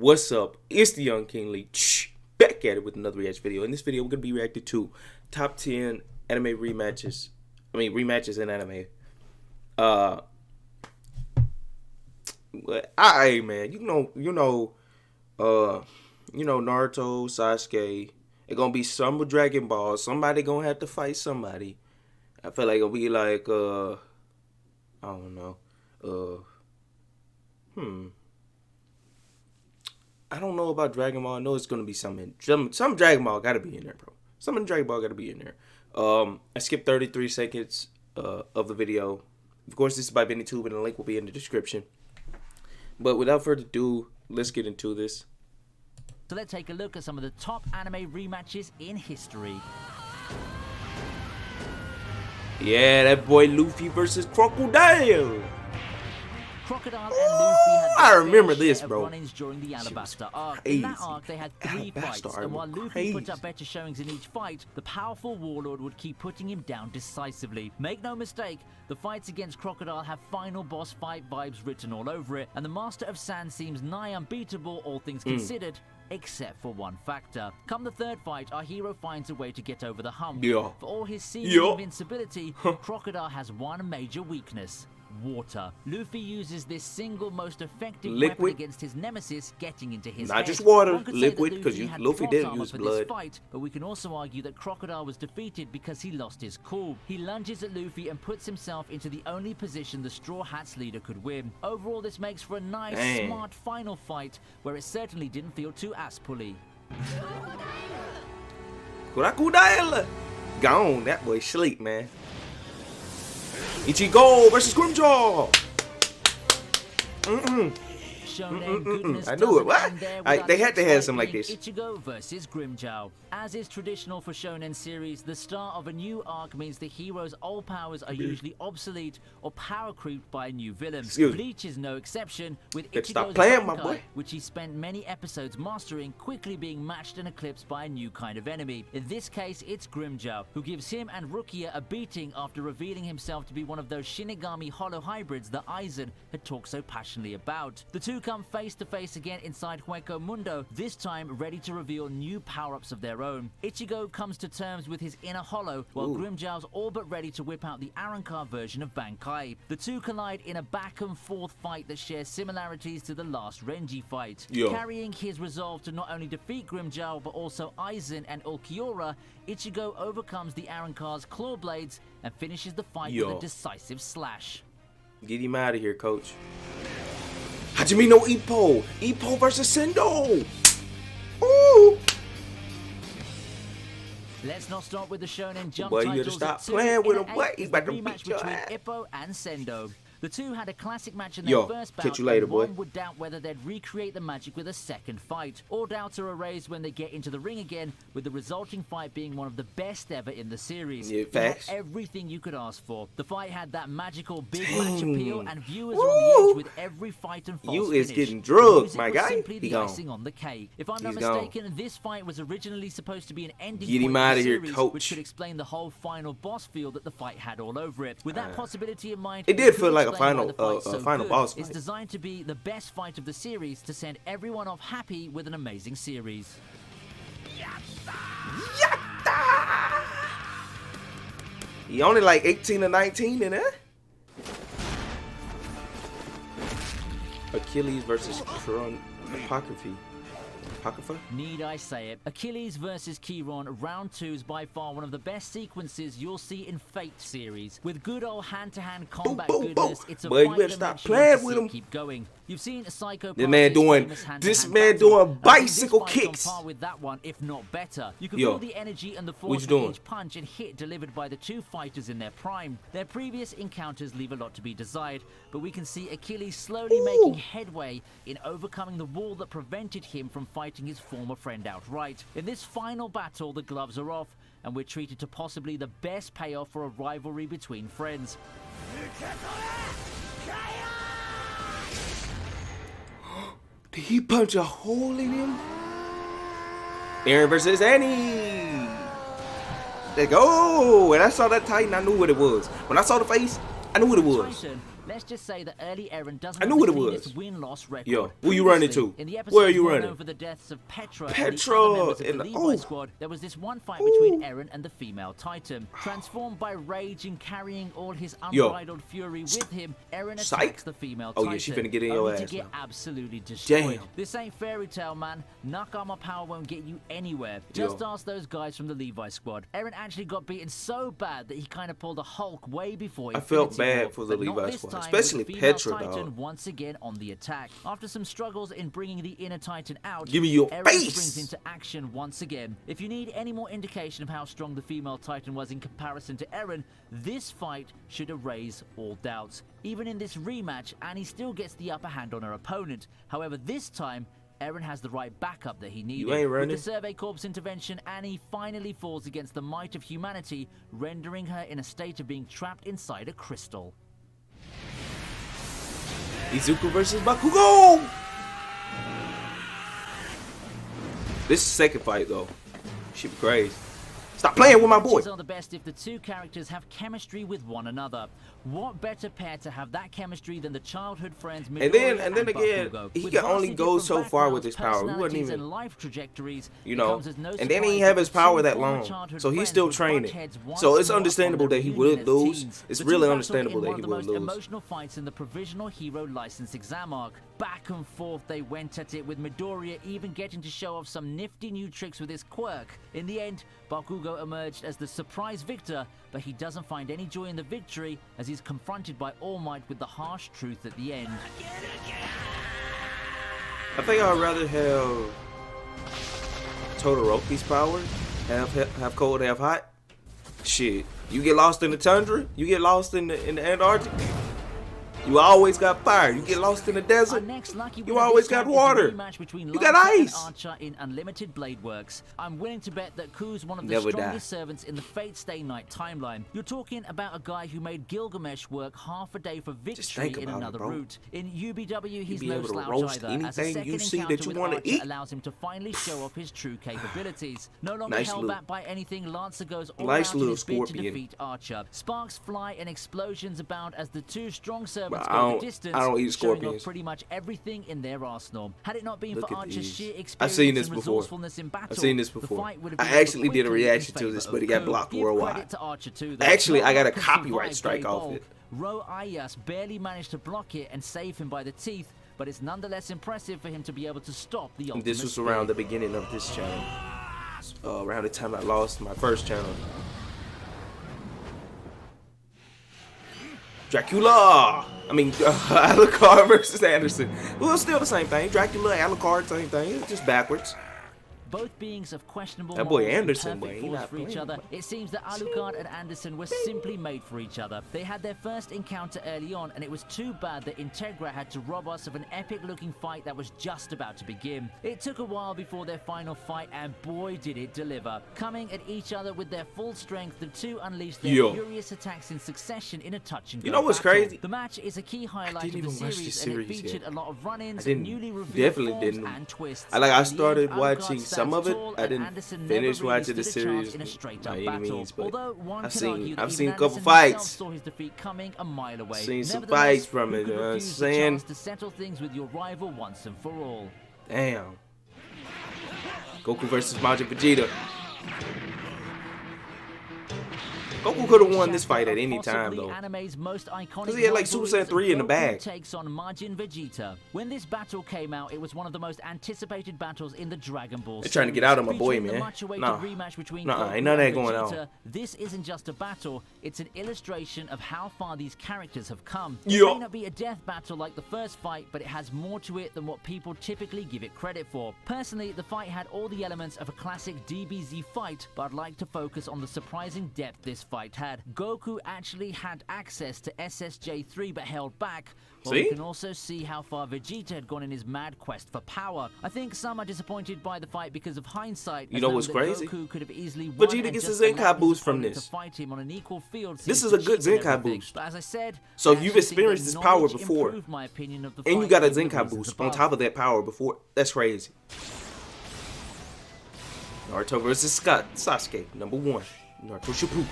What's up? It's the young KingLee, back at it with another reaction video. In this video, we're gonna be reacting to top 10 anime rematches. Rematches in anime. Man, you know, Naruto, Sasuke. It's gonna be some with Dragon Ball. Somebody gonna have to fight somebody. I feel like it'll be like, I don't know, I don't know about Dragon Ball. I know it's gonna be some Dragon Ball gotta be in there, bro. Some in Dragon Ball gotta be in there. I skipped 33 seconds of the video. Of course, this is by viniitube, and the link will be in the description. But without further ado, let's get into this. So let's take a look at some of the top anime rematches in history. Yeah, that boy Luffy versus Crocodile. Crocodile and Luffy had I remember this, bro. Run-ins during the Alabasta arc. In that arc, they had 3 fights, and while Luffy put up better showings in each fight, the powerful warlord would keep putting him down decisively. Make no mistake, the fights against Crocodile have final boss fight vibes written all over it, and the Master of Sand seems nigh unbeatable, all things considered. Except for one factor. Come the third fight, our hero finds a way to get over the hump. For all his seeming invincibility, Crocodile has one major weakness. Water. Luffy uses this single most effective weapon against his nemesis, getting into his head. Not just water, liquid, because Luffy didn't use blood. Fight, but we can also argue that Crocodile was defeated because he lost his cool. He lunges at Luffy and puts himself into the only position the Straw Hats leader could win. Overall, this makes for a nice, smart final fight, where it certainly didn't feel too ass-pully. Crocodile! Gone, that boy sleep, man. Ichigo versus grimmjow. I knew it. What? They had to have something like this. Ichigo versus grimmjow. As is traditional for shonen series, the start of a new arc means the hero's old powers are usually obsolete or power creeped by a new villain. Bleach is no exception, with Ichigo's Bankai, which he spent many episodes mastering, quickly being matched and eclipsed by a new kind of enemy. In this case, it's grimmjow, who gives him and Rukia a beating after revealing himself to be one of those Shinigami hollow hybrids that Aizen had talked so passionately about. The two come face to face again inside Hueco Mundo, this time ready to reveal new power-ups of their own. Ichigo comes to terms with his inner hollow, while grimmjow's all but ready to whip out the alucard version of Bankai. The two collide in a back and forth fight that shares similarities to the last Renji fight. Carrying his resolve to not only defeat grimmjow but also Aizen and Ulquiorra, Ichigo overcomes the alucard's claw blades and finishes the fight with a decisive slash. Get him out of here, coach. Hajime no Ippo! Ippo versus Sendo! Ooh! Let's not start with the shonen jump boy, titles. You gotta stop playing with him. What? He's about to beat your between ass. Ippo and Sendo. The two had a classic match in their first bout, catch you later, boy. One would doubt whether they'd recreate the magic with a second fight. All doubts are erased when they get into the ring again, with the resulting fight being one of the best ever in the series. It had everything you could ask for. The fight had that magical big match appeal, and viewers are on the edge with every fight and false finish. Getting drugged, my guy. Simply the icing on the cake. If I'm not mistaken, this fight was originally supposed to be an ending point of the series, coach. Which could explain the whole final boss feel that the fight had all over it. With that possibility in mind, it did feel like a final boss fight. It's designed to be the best fight of the series to send everyone off happy with an amazing series. Yatta! He only like 18 or 19 in there. Achilles versus Apocryphy. Need I say it? Achilles versus Chiron, round 2 is by far one of the best sequences you'll see in Fate series. With good old hand-to-hand combat goodness, it's a fight you better stop playing with him. Keep going. You've seen Psycho. This man doing bicycle kicks. On par with that one, if not better. You can feel the energy and the force of each punch and hit delivered by the two fighters in their prime. Their previous encounters leave a lot to be desired, but we can see Achilles slowly making headway in overcoming the wall that prevented him from fighting his former friend outright. In this final battle, the gloves are off, and we're treated to possibly the best payoff for a rivalry between friends. Did he punch a hole in him? Eren versus Annie. They go. And I saw that Titan, I knew what it was. When I saw the face, I knew what it was. Titan, Let's just say that early Eren doesn't I have knew what the it was. cleanest win-loss record. Yo, who you running Previously, to? in the episode Where are you well running? known for the deaths of Petra Petra and the other members of in the the- Levi oh. squad, there was this one fight between Eren and the female Titan. Transformed by rage and carrying all his unbridled fury with him, Eren Psych. attacks the female Oh, Titan. yeah, she finna get in your only ass to get now. absolutely destroyed. Damn. This ain't fairy tale, man. Knock armor power won't get you anywhere. Just ask those guys from the Levi squad. Eren actually got beaten so bad that he kind of pulled a Hulk way before I felt Infinity bad War, for the but not Levi this squad, time, especially with the female Petra, Titan dog. once again on the attack. After some struggles in bringing the inner Titan out, Give me your Eren face! springs into action once again. If you need any more indication of how strong the female Titan was in comparison to Eren, this fight should erase all doubts. Even in this rematch, Annie still gets the upper hand on her opponent. However, this time, Eren has the right backup that he needed. You ain't running. With the Survey Corps intervention, Annie finally falls against the might of humanity, rendering her in a state of being trapped inside a crystal. Izuku versus Bakugou. This is the second fight though. She be crazy. Stop playing with my boy. Matches are the best if the two characters have chemistry with one another. What better pair to have that chemistry than the childhood friends Midoriya and then again, Bakugou? he With can only vastly go different so far with backgrounds, his power. He wasn't personalities, even, and life trajectories, you it know, comes as no and then he surprise didn't have that his the power two that former long, childhood so he's friends still would butt training. heads once So it's more understandable upon their that he reunion would as lose. teens. It's The really two battled understandable in that one he of the would most lose. emotional fights in the provisional hero license exam arc. Back and forth they went at it, with Midoriya even getting to show off some nifty new tricks with his quirk. In the end, Bakugou emerged as the surprise victor, but he doesn't find any joy in the victory as he's confronted by All Might with the harsh truth at the end. I think I'd rather have Todoroki's power, have cold, have hot. Shit, you get lost in the tundra, you get lost in the Antarctic. You always got fire. You get lost in the desert, you always got water. You got ice. Archer in Unlimited Blade Works. I'm willing to bet that Ku's one of the Never strongest die. servants in the Fate Stay Night timeline. You're talking about a guy who made Gilgamesh work half a day for victory think in about it, another bro. route. In UBW, he's be no able to slouch roast either, as a anything second you see encounter that you with wanna Archer eat. allows him to finally show off his true capabilities. No longer Nice held little- back by anything, Lancer goes all nice out in little his bid to scorpion. defeat Archer. Sparks fly and explosions abound as the two strong servants But go the distance, I don't eat showing off scorpions. pretty much everything in their arsenal. Had it not been Look for at Archer's these. sheer experience I've seen this and before. resourcefulness in battle, I've seen this the before. fight would have I been over actually did a quickly in reaction to favor this, of but it got Ku. blocked Give worldwide. credit to Archer too, though. Actually, I got a Not copyright survived strike Great off Ball. it. Ro Ayas barely managed to block it and save him by the teeth, but it's nonetheless impressive for him to be able to stop the ultimate This was spear. around the beginning of this channel. Around the time I lost my first channel. Dracula! I mean, Alucard versus Anderson. Well, it's still the same thing. Dracula, Alucard, same thing. It's just backwards. Both beings of questionable That boy morals and Anderson, boy, perfect he fools not for each playing, other, boy. it seems that Alucard and Anderson were simply made for each other. They had their first encounter early on, and it was too bad that Integra had to rob us of an epic-looking fight that was just about to begin. It took a while before their final fight, and boy did it deliver. Coming at each other with their full strength, the two unleashed their Yo. furious attacks in succession in a touch-and-go You know what's battle. crazy? The match is a key highlight of didn't the even watch series, this and it series featured yet. a lot of run-ins, I didn't- newly revealed definitely forms, didn't. and twists. I In the end, started Alucard watching stands some of it. tall, I and didn't Anderson finish never really watching the stood a chance series in a straight-up by any battle. means, but Although one I've can seen- argue that I've even seen a couple Anderson fights. himself saw his defeat coming a mile away. Seen some Nevertheless, fights from who it, could you know what I'm refuse the saying? chance to settle things with your rival once and for all? Damn. Goku versus Majin Vegeta. Goku could have won this fight at any time, though. Anime's most iconic Because he had like Super Saiyan 3 in the Goku bag. takes on Majin Vegeta. When this battle came out, it was one of the most anticipated battles in the Dragon Ball They're trying to get series. out of my boy, Featuring the man. much-awaited Nah. rematch between Nah, Goku ain't none of that and going Vegeta. on. This isn't just a battle, it's an illustration of how far these characters have come. It Yo. may not be a death battle like the first fight, but it has more to it than what people typically give it credit for. Personally, the fight had all the elements of a classic DBZ fight, but I'd like to focus on the surprising depth this fight had. Goku actually had access to SSJ3 but held back, while See? we can also see how far Vegeta had gone in his mad quest for power. I think some are disappointed by the fight because of hindsight. You as know knowing what's that crazy? Goku could have easily won Vegeta and gets just his Zenkai allowed his boost from opponent this. to fight him on an equal field This seems is a to good cheapen Zenkai everything. boost. But as I said, So I you've actually think experienced that this power knowledge before. improved my opinion of the And you fight got a over the Zenkai reasons boost on above. top of that power before. That's crazy. Naruto versus Sasuke, #1. Naruto Shippuden.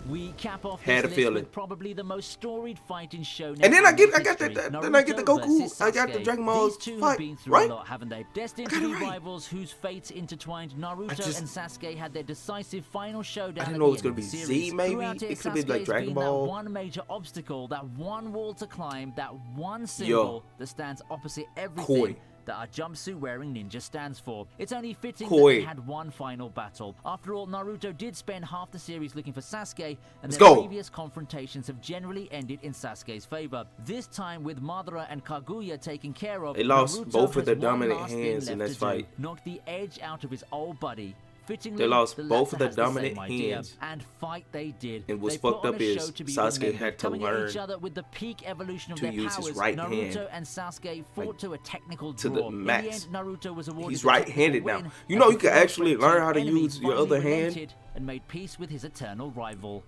We cap off Had a this list feeling. with probably the most storied fight in shonen. And then I get the Naruto Goku. versus I got the Sasuke. Dragon Ball These two fight, have been through right? a lot, haven't they? Destined I to got be it right. rivals whose fates intertwined. Naruto and Sasuke had their decisive final showdown. I didn't at know the it was end gonna of be the Z, series. maybe. Throughout It could be Sasuke like has Dragon been Ball. That one major obstacle, that one wall to climb, that one symbol that stands opposite everything that our jumpsuit-wearing ninja stands for. It's only fitting that they had one final battle. After all, Naruto did spend half the series looking for Sasuke, and their previous confrontations have generally ended in Sasuke's favor. This time, with Madara and Kaguya taken care of, they lost Naruto both of their has one dominant last thing hands in left this to do. fight. Knock the edge out of his old buddy. Fittingly, They lost the both of latter their has the same dominant idea, hands. and fight they did. And what's They put fucked on up a is show to be Sasuke remembered, had to coming at learn each other with the peak evolution of to their use his powers. right Naruto hand, and Sasuke fought like, to a technical to draw. the max. In the end, Naruto was awarded He's the technical right-handed now. win, You know, as you the can actually former learn how to enemy use your finally other hand. relented and made peace with his eternal rival.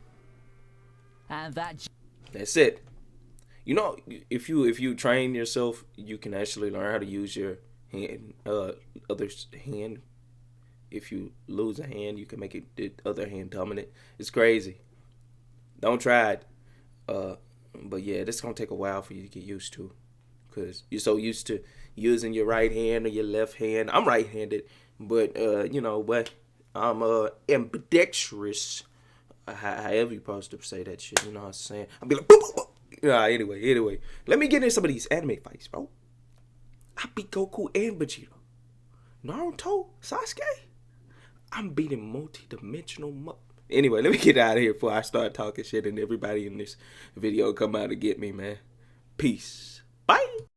And that's it. You know, if you train yourself, you can actually learn how to use your hand, other's hand. If you lose a hand, you can make it the other hand dominant. It's crazy. Don't try it. But yeah, this is gonna take a while for you to get used to, cause you're so used to using your right hand or your left hand. I'm right-handed, but you know, but I'm ambidextrous. However you supposed to say that shit. You know what I'm saying? I'll be like, boop, boop, boop. Anyway, let me get in some of these anime fights, bro. I beat Goku and Vegeta. Naruto, Sasuke. I'm beating multi-dimensional Anyway, let me get out of here before I start talking shit and everybody in this video come out to get me, man. Peace. Bye.